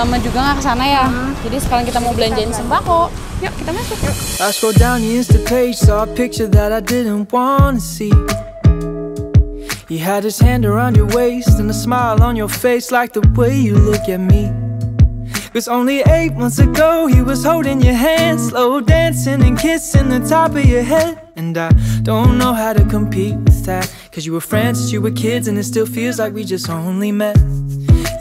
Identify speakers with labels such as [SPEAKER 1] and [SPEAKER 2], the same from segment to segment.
[SPEAKER 1] lama juga nggak kesana ya. Jadi sekarang kita mau belanjain sembako. Yuk kita masuk yuk.
[SPEAKER 2] I scrolled down the Insta page, saw a picture that I didn't want to see. He had his hand around your waist and a smile on your face, like the way you look at me. 'Cause only 8 months ago he was holding your hand, slow dancing and kissing the top of your head. And I don't know how to compete with that, 'cause you were friends since you were kids and it still feels like we just only met.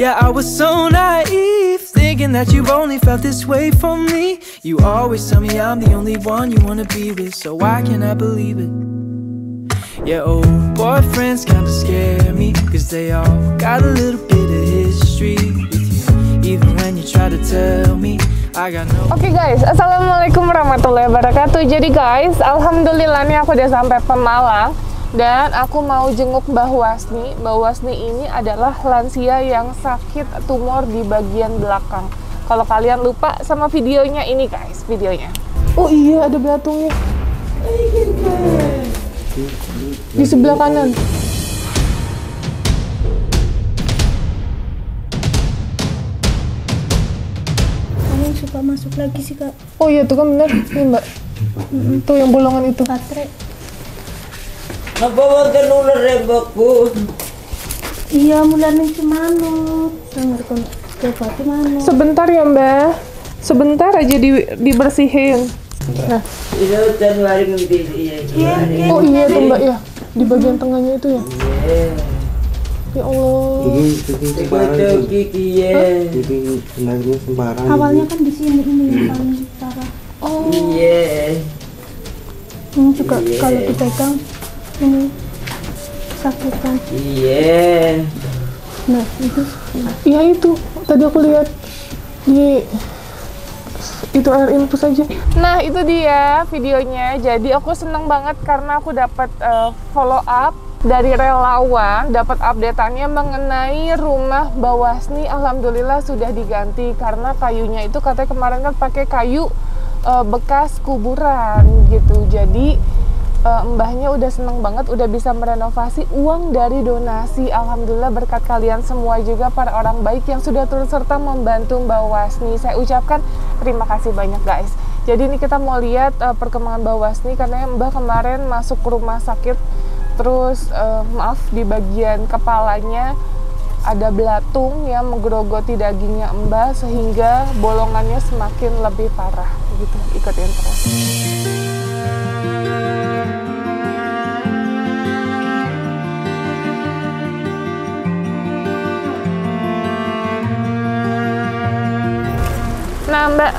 [SPEAKER 2] Yeah, I was so naive, thinking that you've only felt this way for me. You always tell me I'm the only one you wanna be with, so why can't I believe it? Yeah, old boyfriends kinda scare me, 'cause they all got a little bit of history with you. Even when you try to tell me I got no.
[SPEAKER 3] Oke guys, assalamualaikum warahmatullahi wabarakatuh. Jadi guys, alhamdulillah nih aku udah sampai Pemalang dan aku mau jenguk Mbah Wasni. Mbah Wasni ini adalah lansia yang sakit tumor di bagian belakang. Kalau kalian lupa sama videonya ini guys, videonya. Oh iya, ada belatungnya di sebelah kanan.
[SPEAKER 4] Suka masuk lagi sih kak.
[SPEAKER 3] Oh iya tuh kan bener nih mbak. Tuh yang bolongan itu.
[SPEAKER 4] Baterai.
[SPEAKER 5] Apa wakan ular rembakku?
[SPEAKER 4] Iya mulanya semanut. Dengar kon kebati mana?
[SPEAKER 3] Sebentar ya mbak. Sebentar aja dibersihin. Nah.
[SPEAKER 5] Ini Januari nanti ya.
[SPEAKER 3] Oh iya tuh mbak ya. Di bagian tengahnya itu ya. Ya Allah.
[SPEAKER 4] Awalnya kan di sini ini yang paling parah.
[SPEAKER 3] Oh.
[SPEAKER 5] Iya.
[SPEAKER 4] Ini juga kalau dipegang ini sakit kan.
[SPEAKER 5] Iya.
[SPEAKER 3] Nah itu. Iya itu. Tadi aku lihat di itu air infus aja. Nah itu dia videonya. Jadi aku seneng banget karena aku dapat follow up dari relawan, dapat update-annya mengenai rumah Mbak Wasni. Alhamdulillah sudah diganti karena kayunya itu katanya kemarin kan pakai kayu bekas kuburan gitu. Jadi mbahnya udah seneng banget, udah bisa merenovasi uang dari donasi. Alhamdulillah berkat kalian semua juga para orang baik yang sudah turut serta membantu Mbak Wasni. Saya ucapkan terima kasih banyak guys. Jadi ini kita mau lihat perkembangan Mbak Wasni karena mbah kemarin masuk ke rumah sakit. Terus maaf di bagian kepalanya ada belatung yang menggerogoti dagingnya mbah sehingga bolongannya semakin lebih parah gitu. Ikutin terus. Nah mbak,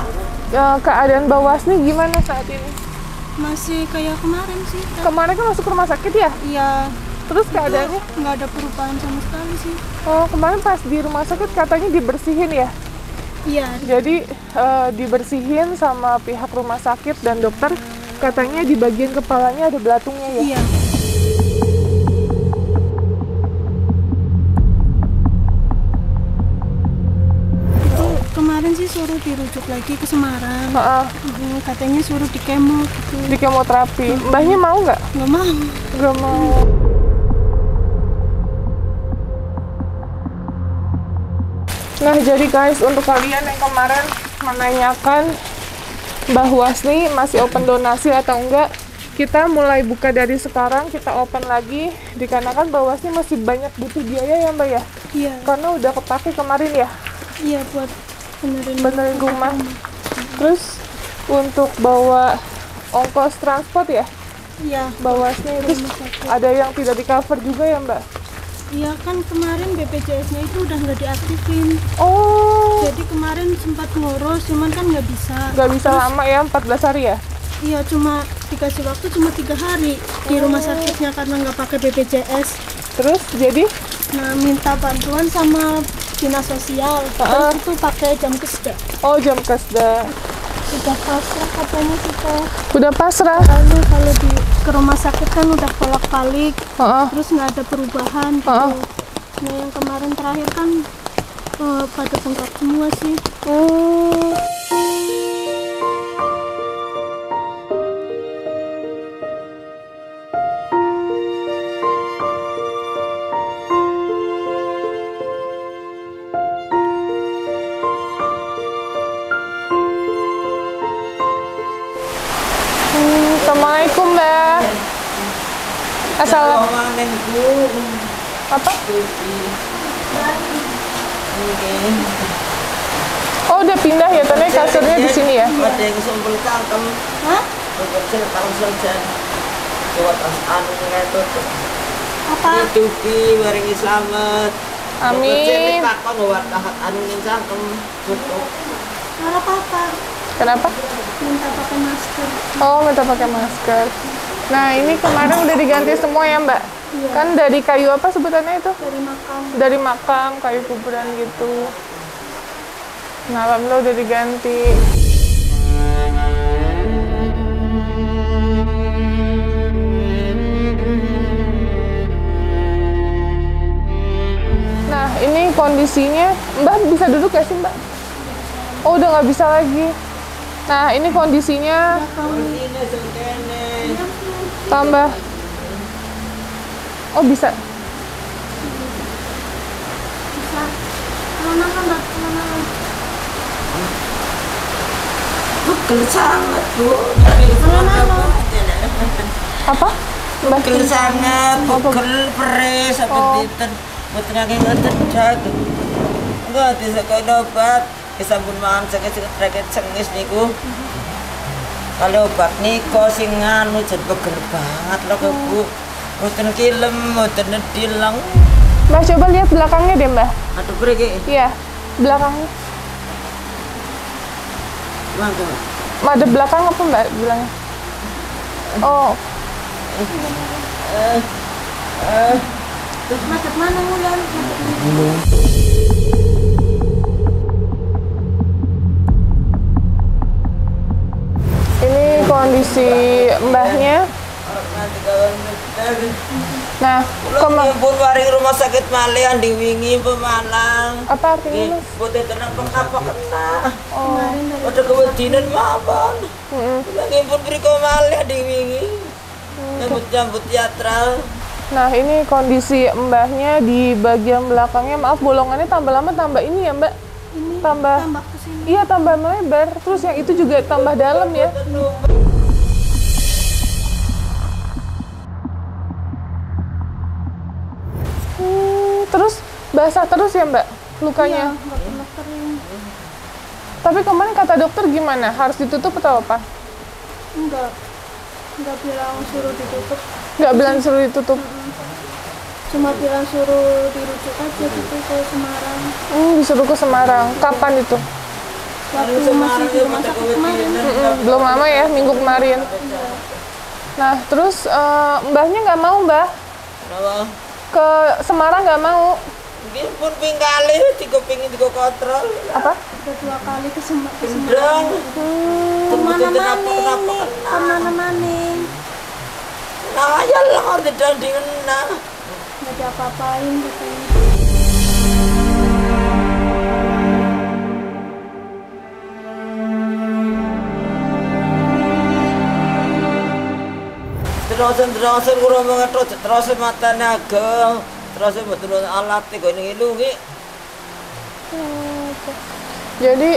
[SPEAKER 3] keadaan Mbak Wasni gimana saat ini?
[SPEAKER 4] Masih kayak kemarin sih kak.
[SPEAKER 3] Kemarin kan masuk rumah sakit ya?
[SPEAKER 4] Iya.
[SPEAKER 3] Terus keadaannya?
[SPEAKER 4] Nggak ada perubahan sama sekali sih.
[SPEAKER 3] Oh kemarin pas di rumah sakit katanya dibersihin ya?
[SPEAKER 4] Iya.
[SPEAKER 3] Jadi dibersihin sama pihak rumah sakit dan dokter, katanya di bagian kepalanya ada belatungnya ya?
[SPEAKER 4] Iya. Itu kemarin sih suruh dirujuk lagi ke Semarang. Katanya suruh di kemo gitu.
[SPEAKER 3] Di kemoterapi. Mbahnya mau nggak?
[SPEAKER 4] Nggak mau.
[SPEAKER 3] Nggak mau. Nah jadi guys, untuk kalian yang kemarin menanyakan Mbah Wasni masih open donasi atau enggak, kita mulai buka dari sekarang, kita open lagi dikarenakan Mbah Wasni masih banyak butuh biaya ya mbak ya?
[SPEAKER 4] Iya.
[SPEAKER 3] Karena udah kepake kemarin ya?
[SPEAKER 4] Iya buat
[SPEAKER 3] benerin rumah. Terus untuk bawa ongkos transport ya?
[SPEAKER 4] Iya.
[SPEAKER 3] Mbah Wasni terus ada yang tidak di cover juga ya mbak?
[SPEAKER 4] Iya kan kemarin BPJS-nya itu udah nggak diaktifin.
[SPEAKER 3] Oh.
[SPEAKER 4] Jadi kemarin sempat ngurus, cuman kan nggak bisa.
[SPEAKER 3] Nggak bisa lama ya, 14 hari ya?
[SPEAKER 4] Iya, cuma dikasih waktu cuma 3 hari di rumah sakitnya karena nggak pakai BPJS.
[SPEAKER 3] Terus jadi?
[SPEAKER 4] Nah minta bantuan sama dinas sosial. Terus itu pakai jam kesda.
[SPEAKER 3] Oh jam kesda.
[SPEAKER 4] Udah pasrah katanya kita.
[SPEAKER 3] Udah pasrah.
[SPEAKER 4] Lalu kalau ke rumah sakit kan udah bolak-balik, terus nggak ada perubahan gitu. Nah yang kemarin terakhir kan pada bengkak semua sih.
[SPEAKER 3] Assalamualaikum Mbak.
[SPEAKER 5] Assalamualaikum.
[SPEAKER 3] Apa?
[SPEAKER 5] Oke.
[SPEAKER 3] Oh udah pindah ya, tadi kasurnya di sini ya?
[SPEAKER 5] Ada yang sumpel cangkem.
[SPEAKER 4] Hah?
[SPEAKER 5] Kecil langsung saja. Buat anu ngetut.
[SPEAKER 4] Apa?
[SPEAKER 5] Duki waringi slamet.
[SPEAKER 3] Amin.
[SPEAKER 5] Takon buat tahat anu ning cangkem. Tutup.
[SPEAKER 4] Nggak apa-apa.
[SPEAKER 3] Kenapa?
[SPEAKER 4] Minta pakai masker.
[SPEAKER 3] Oh minta pakai masker. Nah ini kemarin udah diganti semua ya Mbak?
[SPEAKER 4] Iya.
[SPEAKER 3] Kan dari kayu apa sebutannya itu?
[SPEAKER 4] Dari makam.
[SPEAKER 3] Dari makam, kayu kuburan gitu. Nah alhamdulillah udah diganti. Nah ini kondisinya, Mbak bisa duduk ya sih Mbak? Oh udah nggak bisa lagi. Nah ini kondisinya
[SPEAKER 5] Ini sengkene.
[SPEAKER 3] tambah. Oh bisa.
[SPEAKER 4] Bisa. Mana Mbak? Mana?
[SPEAKER 5] Pegel sangat, Bu.
[SPEAKER 3] Apa? Mbak?
[SPEAKER 5] Pegel sangat, pegel perih sampai dinten. Mboten ngake ngoten dak. Enggak bisa kok obat. Sampun mangan sakit cengis niku. Kalau obat niko sing anu jen pegel banget lho Bu. Mboten kilem, mboten dilang.
[SPEAKER 3] Mbak coba lihat belakangnya deh Mbak.
[SPEAKER 5] Aduh mriki.
[SPEAKER 3] Iya, belakangnya.
[SPEAKER 5] Mangga.
[SPEAKER 3] Ada belakang apa Mbak bilangnya? Oh,
[SPEAKER 4] Madep mana Mulan?
[SPEAKER 3] ini kondisi mbahnya. Nah,
[SPEAKER 5] Pun waring rumah sakit Malian diwingi Pemalang.
[SPEAKER 3] apa artinya Mas?
[SPEAKER 5] Boten tenang apa kena.
[SPEAKER 3] Oh,
[SPEAKER 5] Ada kewedinan mawon. Lagi pun mriko malih diwingi. Nyambut teatral.
[SPEAKER 3] nah ini kondisi mbahnya di bagian belakangnya. Maaf bolongannya tambah lama tambah ini ya Mbak?
[SPEAKER 4] Ini
[SPEAKER 3] Tambah.
[SPEAKER 4] ke sini.
[SPEAKER 3] Iya tambah melebar. Terus yang itu juga tambah dalam ya. Terus basah terus ya Mbak lukanya?
[SPEAKER 4] Iya, nggak pernah kering.
[SPEAKER 3] Tapi kemarin kata dokter gimana? Harus ditutup atau apa?
[SPEAKER 4] Enggak bilang suruh ditutup.
[SPEAKER 3] Nggak bilang suruh ditutup.
[SPEAKER 4] Cuma bilang suruh dirujuk aja gitu ke Semarang.
[SPEAKER 3] Disuruh ke Semarang. Kapan itu?
[SPEAKER 4] Waktu masih di rumah sakit kemarin.
[SPEAKER 3] Belum lama ya, minggu kemarin. Nah, terus mbahnya nggak mau Mbah
[SPEAKER 5] Napa?
[SPEAKER 3] ke Semarang, nggak mau.
[SPEAKER 5] Nggih pun ping kalih dikepingin digo kontrol.
[SPEAKER 3] Apa?
[SPEAKER 4] Udah 2 kali ke Semarang.
[SPEAKER 5] Gendang.
[SPEAKER 4] Kemana maning.
[SPEAKER 5] Nah, ya lah dedang dingena.
[SPEAKER 4] Nggak ada apa-apain katanya.
[SPEAKER 5] Terus kurang mengetrot terus matanya ageng. Terus betul alat kok ngilu ki.
[SPEAKER 3] Jadi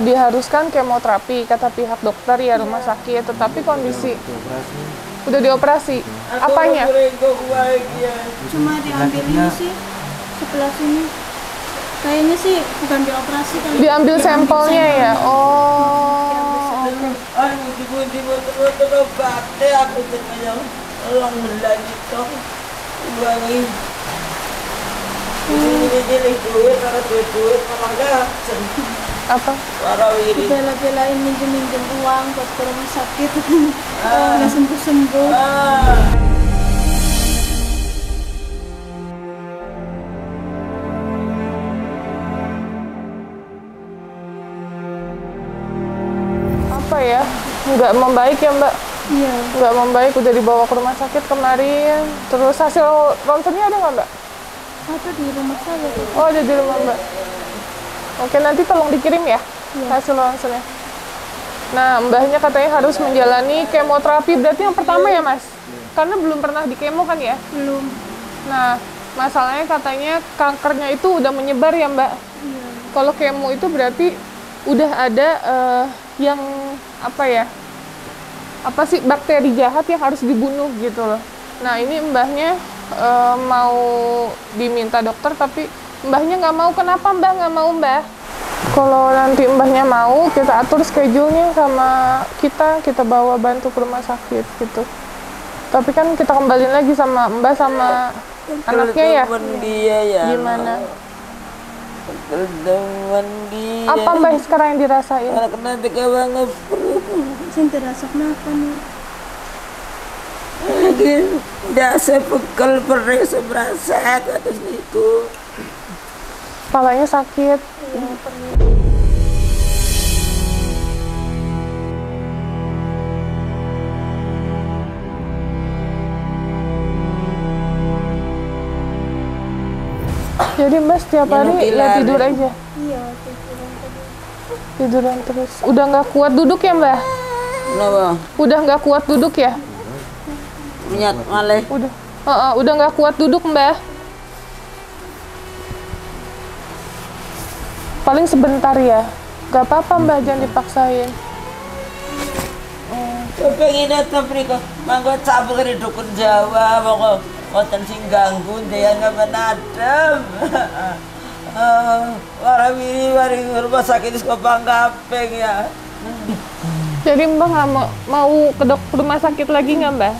[SPEAKER 3] diharuskan kemoterapi kata pihak dokter ya rumah sakit, tetapi kondisi udah dioperasi. Apanya?
[SPEAKER 4] Cuma diambil ini sih sebelah sini. Kayaknya sih bukan dioperasi kali.
[SPEAKER 3] Diambil sampelnya ya. Oh.
[SPEAKER 5] Anu tiba-tiba terus obatnya aku terkaya lang lagi toh. Wangi. Ini duit, karena duit malah gak.
[SPEAKER 3] Apa?
[SPEAKER 5] Warawiri.
[SPEAKER 4] Bela-belain minjem uang buat ke rumah sakit. Nggak sembuh-sembuh.
[SPEAKER 3] Apa ya? Nggak membaik ya Mbak?
[SPEAKER 4] Iya.
[SPEAKER 3] Nggak membaik, udah dibawa ke rumah sakit kemarin. Terus hasil ronsennya ada nggak Mbak?
[SPEAKER 4] Ada di rumah saya.
[SPEAKER 3] Oh ada di rumah Mbak. Oke nanti tolong dikirim ya hasil ronsennya. Nah mbahnya katanya harus menjalani kemoterapi, berarti yang pertama ya Mas? Karena belum pernah di kemo kan ya?
[SPEAKER 4] Belum.
[SPEAKER 3] Nah masalahnya katanya kankernya itu udah menyebar ya Mbak?
[SPEAKER 4] Iya.
[SPEAKER 3] Kalau kemo itu berarti udah ada yang apa ya? apa sih bakteri jahat yang harus dibunuh gitu loh. Nah ini mbahnya mau diminta dokter tapi mbahnya nggak mau. Kenapa mbah nggak mau mbah? Kalau nanti mbahnya mau, kita atur schedule-nya sama kita bawa bantu ke rumah sakit gitu. Tapi kan kita kembaliin lagi sama mbah sama anaknya ya.
[SPEAKER 5] Dia ya.
[SPEAKER 3] Gimana?
[SPEAKER 5] Teman dia.
[SPEAKER 3] Apa mbah sekarang yang dirasain?
[SPEAKER 5] Kena teka banget.
[SPEAKER 4] Sing terasa kenapa nih?
[SPEAKER 5] Lagi tidak sepekal perih seberasa atas niku.
[SPEAKER 3] Kepalanya sakit. Jadi mbak setiap hari ya tidur aja?
[SPEAKER 4] Iya,
[SPEAKER 3] Tiduran terus. Udah nggak kuat duduk ya mbak?
[SPEAKER 5] Kenapa?
[SPEAKER 3] Udah nggak kuat duduk ya?
[SPEAKER 5] Niat maleh.
[SPEAKER 3] Udah nggak kuat duduk mbak? Paling sebentar ya? Gak apa-apa mbak, jangan dipaksain.
[SPEAKER 5] Pengen datang mereka, mangga cabut dari dukun Jawa, mangga ngoten sing ganggu, dia nggak menadem. Orang ini mari rumah sakit di Panggapeng ya.
[SPEAKER 3] Jadi mbak nggak mau ke rumah sakit lagi nggak mbak?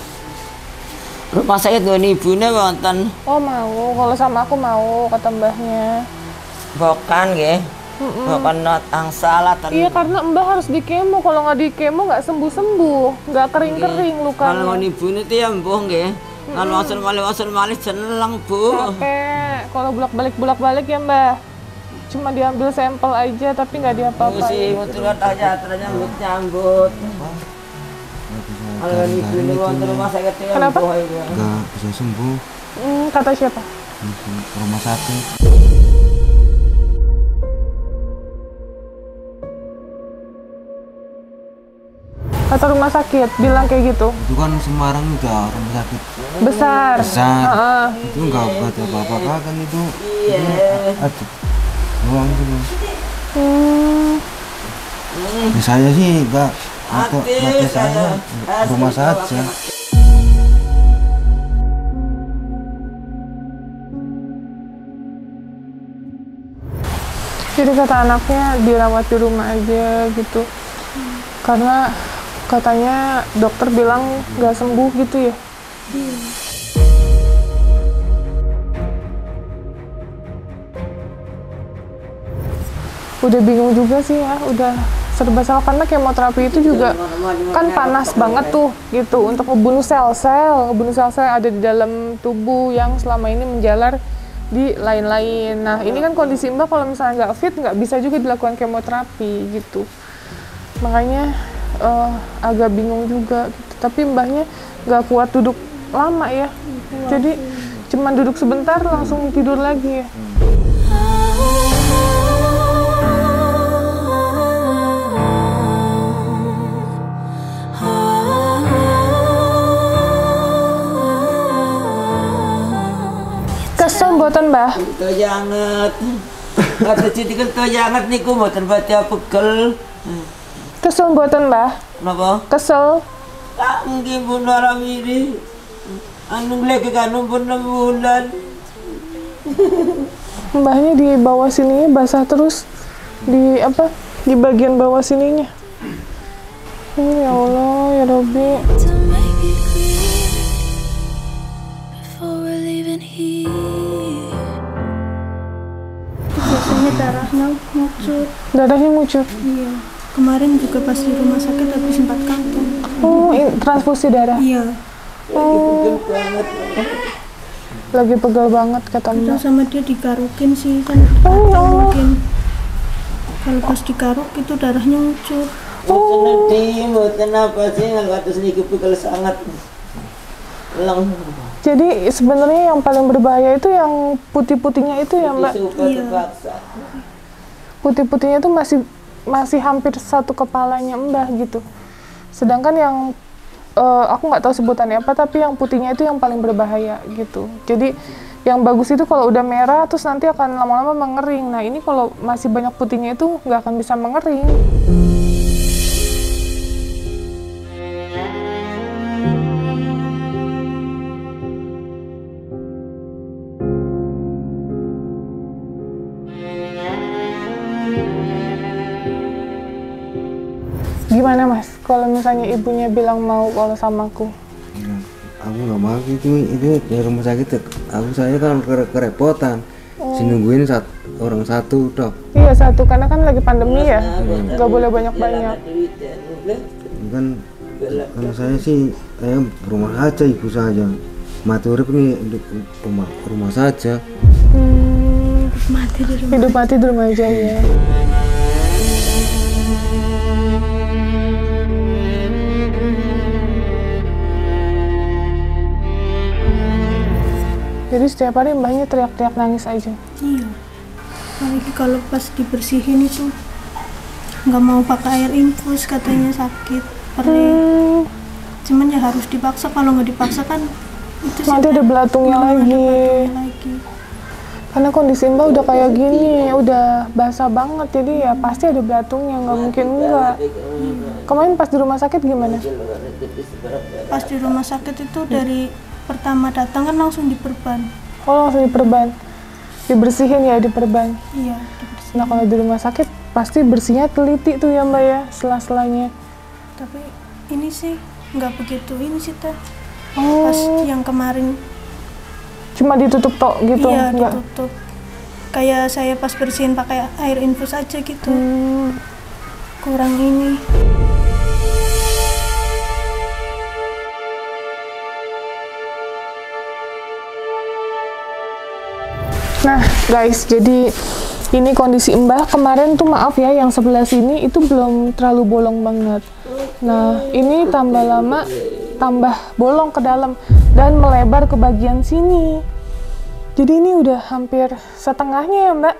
[SPEAKER 5] Rumah sakit gue ibunya wonten.
[SPEAKER 3] Oh mau, kalau sama aku mau kata mbahnya.
[SPEAKER 5] Bukan ya, bukan not angsalah.
[SPEAKER 3] Iya karena mbah harus di kemo, kalau nggak di kemo nggak sembuh-sembuh, nggak kering-kering lukanya.
[SPEAKER 5] Kalau ibunya itu ya mbuh nggih. Kalau wasal malih jeneng Bu.
[SPEAKER 3] Capek, kalau bolak-balik ya mbah. Cuma diambil sampel aja tapi nggak diapa-apain.
[SPEAKER 5] Sih, untuk aja nyambut. Kalau ibunya wonten rumah sakit ya
[SPEAKER 3] Kenapa?
[SPEAKER 6] Nggak bisa sembuh.
[SPEAKER 3] Kata siapa?
[SPEAKER 6] Rumah sakit.
[SPEAKER 3] Kata rumah sakit bilang kayak gitu.
[SPEAKER 6] Itu kan Semarang udah rumah sakit
[SPEAKER 3] Besar.
[SPEAKER 6] Itu nggak obat apa-apa kan itu.
[SPEAKER 5] Iya.
[SPEAKER 6] Aduh, doang gitu. Ya, saya sih nggak untuk mati saya rumah saja.
[SPEAKER 3] Jadi kata anaknya dirawat di rumah aja gitu. Karena katanya dokter bilang nggak sembuh gitu ya. Udah bingung juga sih ya, udah serba salah karena kemoterapi itu juga kan panas banget tuh gitu untuk ngebunuh sel-sel yang ada di dalam tubuh yang selama ini menjalar di lain-lain. Nah ini kan kondisi mbak kalau misalnya nggak fit nggak bisa juga dilakukan kemoterapi gitu. Makanya agak bingung juga gitu. Tapi mbahnya nggak kuat duduk lama ya. Jadi cuman duduk sebentar langsung tidur lagi ya. Kesel mboten mbah?
[SPEAKER 5] Itu janget. Kata Citi itu janget niku mboten baca pegel.
[SPEAKER 3] Kesel mboten mbah?
[SPEAKER 5] Napa?
[SPEAKER 3] Kesel.
[SPEAKER 5] Tak mungkin pun orang ini. Anu lagi kan pun 6 bulan.
[SPEAKER 3] Mbahnya di bawah sininya basah terus. Di apa? Di bagian bawah sininya. Ya Allah, ya Robbi.
[SPEAKER 4] Biasanya darahnya ngucut.
[SPEAKER 3] Darahnya ngucut.
[SPEAKER 4] Iya. Kemarin juga pas di rumah sakit habis 4 kantong.
[SPEAKER 3] Oh, transfusi darah.
[SPEAKER 4] Iya.
[SPEAKER 3] Oh. Lagi pegel banget kata
[SPEAKER 4] Terus
[SPEAKER 3] mbak.
[SPEAKER 4] sama dia digarukin sih kan.
[SPEAKER 3] Oh ya Allah.
[SPEAKER 4] Mungkin kalau pas digaruk itu darahnya ngucut.
[SPEAKER 5] Mboten apa sih kalau atus niku pegel sangat. Leng.
[SPEAKER 3] Jadi sebenarnya yang paling berbahaya itu yang putih-putihnya itu ya mbak.
[SPEAKER 4] Iya.
[SPEAKER 3] Putih-putihnya itu masih hampir satu kepalanya mbah gitu. Sedangkan yang aku nggak tahu sebutannya apa, tapi yang putihnya itu yang paling berbahaya gitu. Jadi yang bagus itu kalau udah merah terus nanti akan lama-lama mengering. Nah ini kalau masih banyak putihnya itu nggak akan bisa mengering. Gimana Mas, kalau misalnya ibunya bilang mau kalau sama aku?
[SPEAKER 6] Aku nggak mau itu di rumah sakit. Saya kan kerepotan. Nungguin orang satu dok.
[SPEAKER 3] Iya satu, karena kan lagi pandemi ya, nggak boleh banyak-banyak.
[SPEAKER 6] Kan kalau saya sih, saya rumah aja ibu saja. Mati urip ini rumah saja.
[SPEAKER 3] Hidup mati di rumah aja ya. Jadi setiap hari mbahnya teriak-teriak nangis aja.
[SPEAKER 4] Iya. Apalagi kalau pas dibersihin itu nggak mau pakai air infus, katanya sakit perih. Cuman ya harus dipaksa, kalau nggak dipaksa kan itu
[SPEAKER 3] nanti ada belatungnya lagi. Karena kondisi mbak udah kayak gini, udah basah banget, jadi ya pasti ada belatungnya, nggak mungkin enggak. Kemarin pas di rumah sakit gimana?
[SPEAKER 4] Pas di rumah sakit itu dari pertama datang kan langsung diperban.
[SPEAKER 3] Oh langsung diperban, dibersihin ya diperban.
[SPEAKER 4] Iya, dibersihin.
[SPEAKER 3] Nah kalau di rumah sakit pasti bersihnya teliti tuh ya mbak ya, sela-selanya.
[SPEAKER 4] Tapi ini sih nggak begitu ini sih teh. Pas yang kemarin
[SPEAKER 3] cuma ditutup tok gitu?
[SPEAKER 4] Iya
[SPEAKER 3] enggak?
[SPEAKER 4] Ditutup. Kayak saya pas bersihin pakai air infus aja gitu. Kurang ini.
[SPEAKER 3] Nah guys, jadi ini kondisi mbah kemarin tuh, maaf ya yang sebelah sini itu belum terlalu bolong banget. Nah ini tambah lama tambah bolong ke dalam dan melebar ke bagian sini. Jadi ini udah hampir setengahnya ya mbak,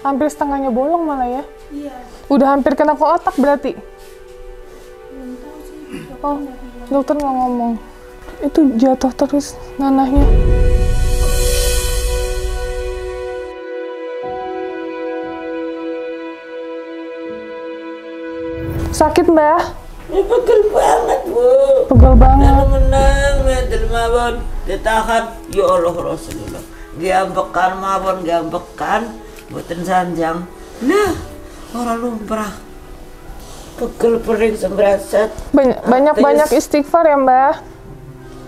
[SPEAKER 3] hampir setengahnya bolong malah ya.
[SPEAKER 4] Iya.
[SPEAKER 3] Udah hampir kena ke otak berarti.
[SPEAKER 4] Belum tahu sih.
[SPEAKER 3] Oh dokter nggak ngomong, itu jatuh terus nanahnya. Sakit mbak?
[SPEAKER 5] Ini pegel banget bu.
[SPEAKER 3] Pegel banget.
[SPEAKER 5] Menang, mental mawon, ditahan. Ya Allah Rasulullah. Gambekan mawon, gambekan, buatan sanjang. Nah, orang lumrah. Pegel perih sembraset.
[SPEAKER 3] Banyak istighfar ya mbak.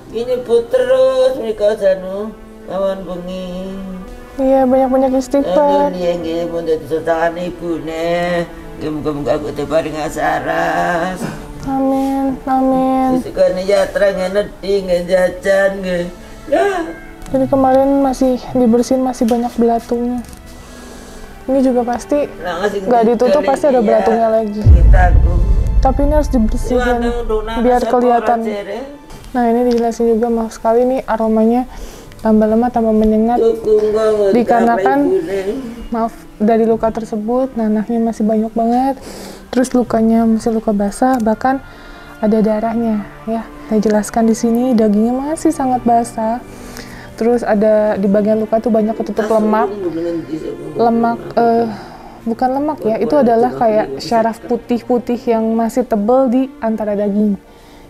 [SPEAKER 5] Ini bu terus mereka sanu kawan bengi.
[SPEAKER 3] Iya banyak istighfar.
[SPEAKER 5] Dia nggih mun dadi sotaan ibune. Muga-muga aku teparing asaras.
[SPEAKER 3] Amin, amin.
[SPEAKER 5] Sekali jatra ngeneti ngejajan nge. Nah.
[SPEAKER 3] Jadi kemarin masih dibersihin, masih banyak belatungnya. Ini juga pasti nggak ditutup, pasti ada belatungnya lagi. Tapi ini harus dibersihin biar kelihatan. Nah ini dijelasin juga, maaf sekali nih aromanya tambah lemah, tambah menyengat. Dikarenakan maaf dari luka tersebut nanahnya masih banyak banget, terus lukanya masih luka basah, bahkan ada darahnya ya. Saya jelaskan di sini dagingnya masih sangat basah, terus ada di bagian luka tuh banyak ketutup lemak, bukan lemak ya, itu adalah kayak syaraf putih-putih yang masih tebal di antara daging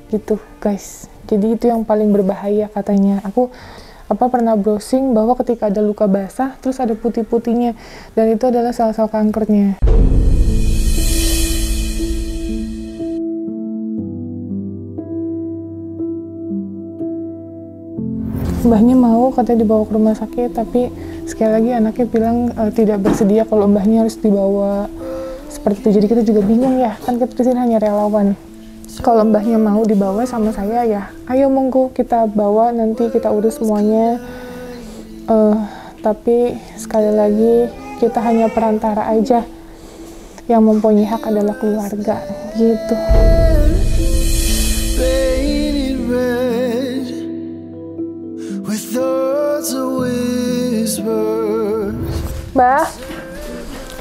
[SPEAKER 3] gitu guys. Jadi itu yang paling berbahaya katanya. Aku pernah browsing bahwa ketika ada luka basah terus ada putih-putihnya, dan itu adalah sel-sel kankernya. Mbahnya mau katanya dibawa ke rumah sakit, tapi sekali lagi anaknya bilang tidak bersedia kalau mbahnya harus dibawa seperti itu. Jadi kita juga bingung ya, kan kita di sini hanya relawan. Kalau mbahnya mau dibawa sama saya ya, ayo monggo kita bawa, nanti kita urus semuanya. Tapi sekali lagi kita hanya perantara aja, yang mempunyai hak adalah keluarga gitu.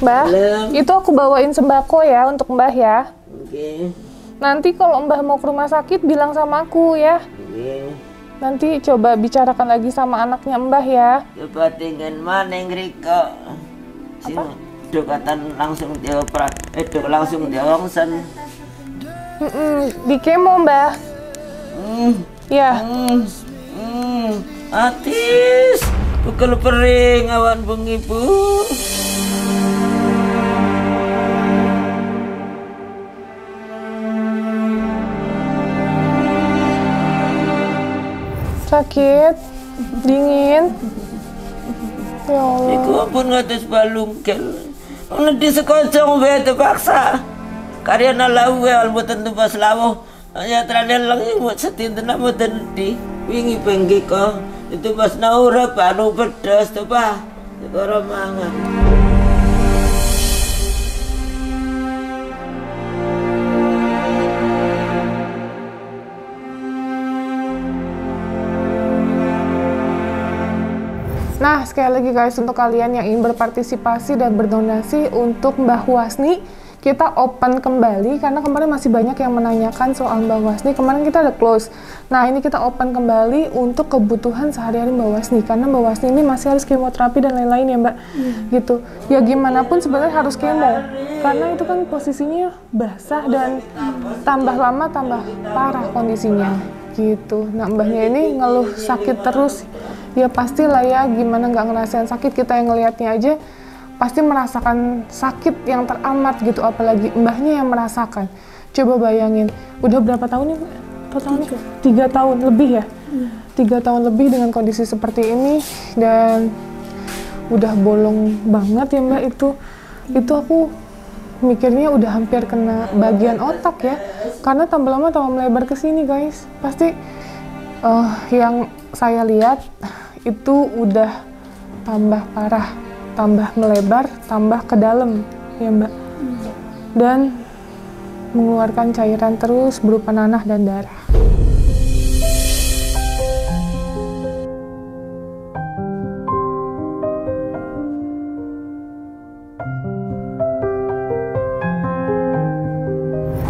[SPEAKER 3] Mbah, itu aku bawain sembako ya untuk mbah ya.
[SPEAKER 5] Oke.
[SPEAKER 3] Nanti kalau mbah mau ke rumah sakit bilang sama aku ya.
[SPEAKER 5] Oke.
[SPEAKER 3] Nanti coba bicarakan lagi sama anaknya mbah ya.
[SPEAKER 5] Coba tinggal mana yang Rika. Dokatan langsung dioperat, langsung diongsen.
[SPEAKER 3] Di kemo mbah. Ya.
[SPEAKER 5] Atis, pegel perih awan bengi bu.
[SPEAKER 3] sakit, dingin. Ya Allah.
[SPEAKER 5] Iku pun ngatus balungkel. Ono di sekocong bae terpaksa. Karya lawu al boten tumbas lawuh. Ya terakhir lagi buat setinten boten di wingi penggi ko. Itu pas naura panu pedas tuh Pak. Sekoro mangan.
[SPEAKER 3] Nah, sekali lagi guys, untuk kalian yang ingin berpartisipasi dan berdonasi untuk Mbah Wasni, kita open kembali karena kemarin masih banyak yang menanyakan soal Mbah Wasni. Kemarin kita ada close. Nah, ini kita open kembali untuk kebutuhan sehari-hari Mbah Wasni karena Mbah Wasni ini masih harus kemoterapi dan lain-lain ya, Mbak. Gitu. Ya gimana pun sebenarnya harus kemo. Karena itu kan posisinya basah dan tambah lama tambah parah kondisinya. Gitu. Nah, mbahnya ini ngeluh sakit terus. Ya pastilah ya, gimana nggak ngerasain sakit, kita yang ngelihatnya aja pasti merasakan sakit yang teramat gitu, apalagi mbahnya yang merasakan. Coba bayangin, udah berapa tahun nih Mbak? Totalnya 3 tahun lebih ya? 3 tahun lebih dengan kondisi seperti ini dan udah bolong banget ya Mbak itu aku mikirnya udah hampir kena bagian otak ya, karena tambah lama tambah melebar ke sini guys. Pasti yang saya lihat itu udah tambah parah, tambah melebar, tambah ke dalam ya Mbak, dan mengeluarkan cairan terus berupa nanah dan darah.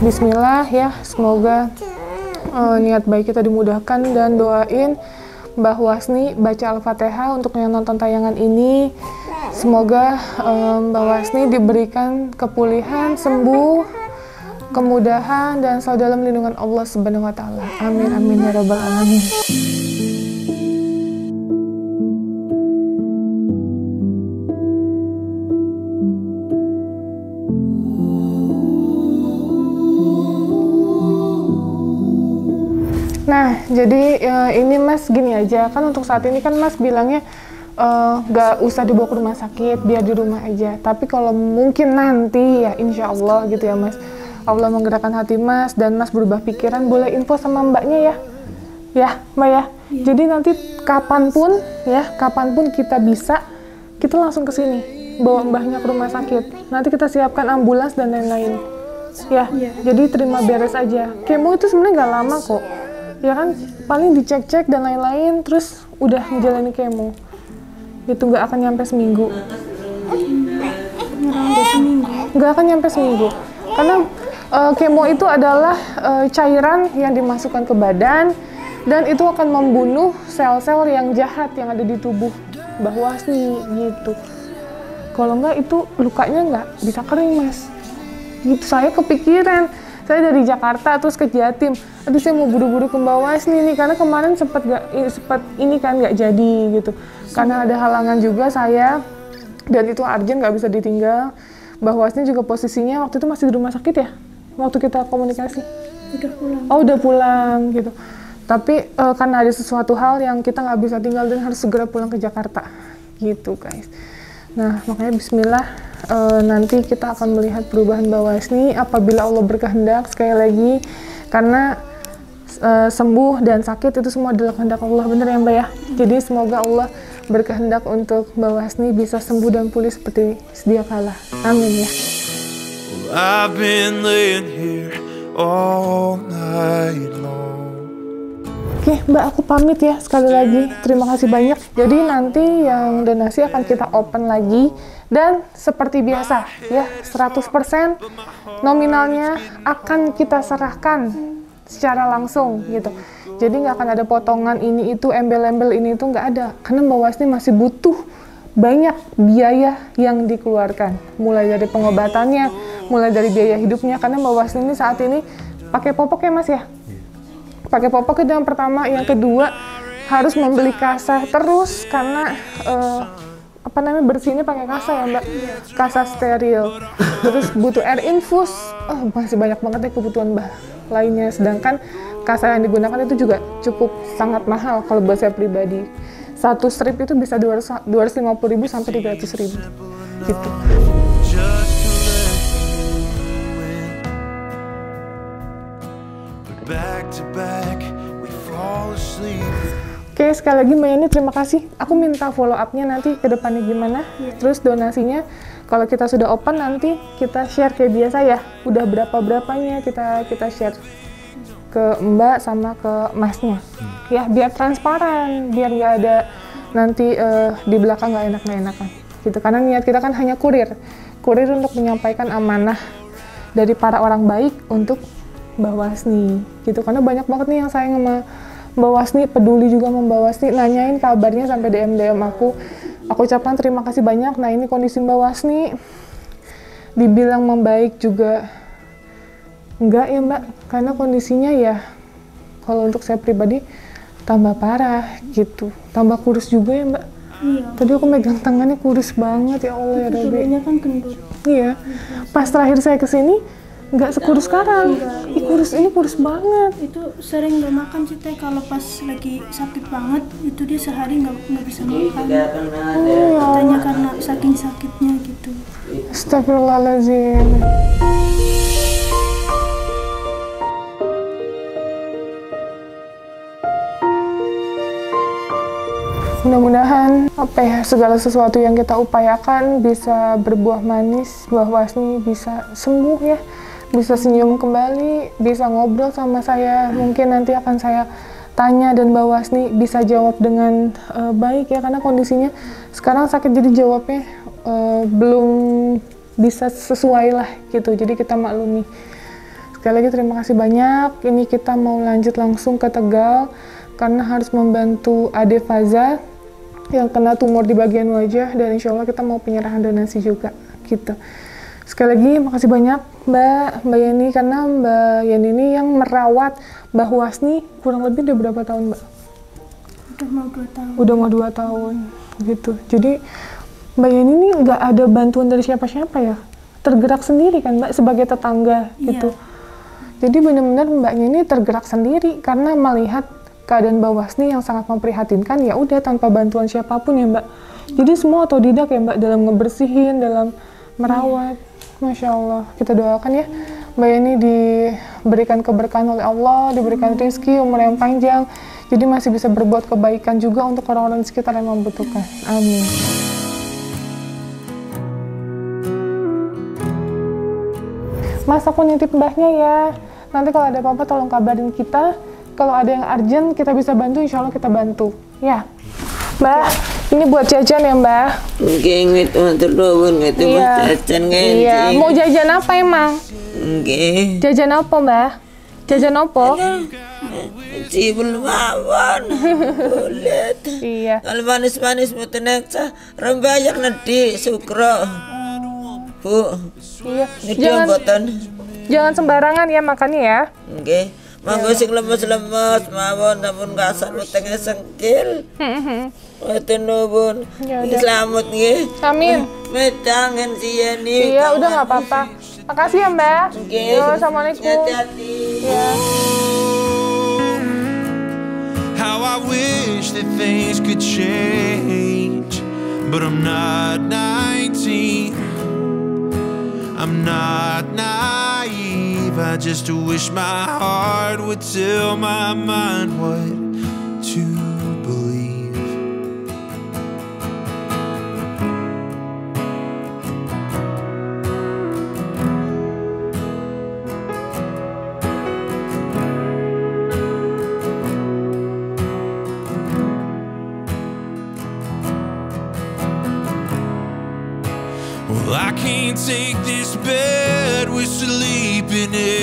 [SPEAKER 3] Bismillah ya, semoga niat baik kita dimudahkan dan doain Mbah Wasni baca Al-Fatihah untuk yang nonton tayangan ini. Semoga Mbah Wasni diberikan kepulihan, sembuh, kemudahan dan selalu dalam lindungan Allah Subhanahu wa taala. Amin amin ya rabbal alamin. Nah, jadi ini Mas gini aja, kan untuk saat ini kan Mas bilangnya nggak usah dibawa ke rumah sakit, biar di rumah aja. Tapi kalau mungkin nanti ya insya Allah gitu ya Mas, Allah menggerakkan hati Mas dan Mas berubah pikiran, boleh info sama mbaknya ya. Ya Mbak ya. Jadi nanti kapanpun ya, kapanpun kita bisa, kita langsung ke sini, bawa mbahnya ke rumah sakit. Nanti kita siapkan ambulans dan lain-lain. Ya, jadi terima beres aja. Kemo itu sebenarnya nggak lama kok. Ya kan, paling dicek-cek dan lain-lain, terus udah menjalani kemo. Itu nggak akan nyampe seminggu. Nggak akan nyampe seminggu. Karena kemo itu adalah cairan yang dimasukkan ke badan, dan itu akan membunuh sel-sel yang jahat yang ada di tubuh Mbah Wasni gitu. Kalau nggak itu lukanya nggak bisa kering Mas. Gitu, saya kepikiran. Saya dari Jakarta terus ke Jatim. Aduh, saya mau buru-buru ke Mbah Wasni nih karena kemarin sempat ini kan nggak jadi gitu. Karena ada halangan juga saya dan itu urgent nggak bisa ditinggal. Mbah Wasni juga posisinya waktu itu masih di rumah sakit ya. Waktu kita komunikasi.
[SPEAKER 4] Udah pulang.
[SPEAKER 3] Oh, udah pulang gitu. Tapi karena ada sesuatu hal yang kita nggak bisa tinggal dan harus segera pulang ke Jakarta gitu guys. Nah, makanya bismillah, nanti kita akan melihat perubahan Mbah Wasni apabila Allah berkehendak. Sekali lagi, karena sembuh dan sakit itu semua adalah kehendak Allah, bener ya Mbak ya? Jadi semoga Allah berkehendak untuk Mbah Wasni bisa sembuh dan pulih seperti sedia kala. Amin ya.
[SPEAKER 2] I've been laying here all night long.
[SPEAKER 3] Oke Mbak, aku pamit ya sekali lagi. Terima kasih banyak. Jadi nanti yang donasi akan kita open lagi. Dan seperti biasa ya, 100% nominalnya akan kita serahkan secara langsung gitu. Jadi nggak akan ada potongan ini itu, embel-embel ini itu, nggak ada. Karena Mbak Wasni masih butuh banyak biaya yang dikeluarkan. Mulai dari pengobatannya, mulai dari biaya hidupnya. Karena Mbak Wasni ini saat ini pakai popok ya Mas ya? Pakai popok itu yang pertama, yang kedua harus membeli kasa terus karena bersihinnya pakai kasa ya Mbak, kasa steril. Terus butuh air infus, masih banyak banget ya kebutuhan Mbak lainnya. Sedangkan kasa yang digunakan itu juga cukup sangat mahal kalau buat saya pribadi. Satu strip itu bisa 250.000 sampai 300.000 gitu. Oke, sekali lagi Mbak Yani terima kasih. Aku minta follow up-nya nanti ke depannya gimana. Terus donasinya kalau kita sudah open nanti kita share kayak biasa ya. Udah berapa-berapanya kita share ke Mbak sama ke Masnya. Ya, biar transparan, biar nggak ada nanti di belakang nggak enak-enakan. Gitu. Karena niat kita kan hanya kurir untuk menyampaikan amanah dari para orang baik untuk Mbak Wasni. Gitu. Karena banyak banget nih yang sayang sama Mbak Wasni, peduli juga sama Mbak Wasni, nanyain kabarnya sampai DM aku. Aku ucapkan terima kasih banyak. Nah, ini kondisi Mbak Wasni dibilang membaik juga enggak ya Mbak, karena kondisinya ya kalau untuk saya pribadi tambah parah gitu, tambah kurus juga ya Mbak.
[SPEAKER 4] Iya.
[SPEAKER 3] Tadi aku megang tangannya kurus banget, ya Allah ya Rabbi.
[SPEAKER 4] Dulunya kan gendut.
[SPEAKER 3] Iya. Pas terakhir saya kesini nggak sekurus sekarang. Ini kurus banget.
[SPEAKER 4] Itu sering nggak makan sih Teh, kalau pas lagi sakit banget itu dia sehari nggak bisa makan. Katanya karena saking sakitnya gitu.
[SPEAKER 3] Astagfirullahaladzim. Mudah-mudahan segala sesuatu yang kita upayakan bisa berbuah manis, Mbak Wasni bisa sembuh ya, bisa senyum kembali, bisa ngobrol sama saya. Mungkin nanti akan saya tanya dan Mbak Wasni bisa jawab dengan baik ya, karena kondisinya sekarang sakit jadi jawabnya belum bisa sesuai lah gitu, jadi kita maklumi. Sekali lagi terima kasih banyak. Ini kita mau lanjut langsung ke Tegal karena harus membantu Ade Faza yang kena tumor di bagian wajah, dan insya Allah kita mau penyerahan donasi juga gitu. Sekali lagi makasih banyak Mbak Yani, karena Mbak Yani ini yang merawat Mbak Wasni kurang lebih udah berapa tahun Mbak?
[SPEAKER 4] Udah mau 2 tahun.
[SPEAKER 3] Udah mau 2 tahun gitu. Jadi Mbak Yani ini nggak ada bantuan dari siapa-siapa ya, tergerak sendiri kan Mbak sebagai tetangga gitu. Jadi benar-benar Mbaknya ini tergerak sendiri karena melihat keadaan Mbak Wasni yang sangat memprihatinkan, ya udah tanpa bantuan siapapun ya Mbak. Jadi semua otodidak ya Mbak, dalam ngebersihin, dalam merawat. Masya Allah, kita doakan ya Mbak Yani diberikan keberkahan oleh Allah, diberikan rezeki, umur yang panjang, jadi masih bisa berbuat kebaikan juga untuk orang-orang di sekitar yang membutuhkan. Amin. Mas, aku nitip Mbahnya ya. Nanti kalau ada apa-apa tolong kabarin kita. Kalau ada yang urgent kita bisa bantu, insya Allah kita bantu. Ya, Mbak, ini buat jajan ya Mbak.
[SPEAKER 5] Nggih, matur nuwun, nggih jajan nggih.
[SPEAKER 3] Iya, mau jajan apa emang?
[SPEAKER 5] Nggih.
[SPEAKER 3] Jajan apa Mbak? Jajan apa?
[SPEAKER 5] Cibul mawon. Bulet.
[SPEAKER 3] Iya.
[SPEAKER 5] Kalau manis-manis mboten eksa, rembayang nedhi sukro. Bu.
[SPEAKER 3] Iya.
[SPEAKER 5] Nedhi mboten.
[SPEAKER 3] Jangan sembarangan ya makannya ya.
[SPEAKER 5] Nggih. Mangga sing lemes-lemes mawon, sampun kasar wetenge sengkil. Mboten nuwun. Selamat nggih.
[SPEAKER 3] Amin.
[SPEAKER 5] Medangen siyeni.
[SPEAKER 3] Iya, udah nggak apa-apa. Makasih ya Mbak.
[SPEAKER 5] Nggih.
[SPEAKER 3] Yo, assalamualaikum.
[SPEAKER 5] Hati-hati.
[SPEAKER 3] Ya.
[SPEAKER 2] How I wish that things could change, but I'm not 19. I'm not naive. I just wish my heart would tell my mind what to believe. Well, I can't take this bed we're sleeping in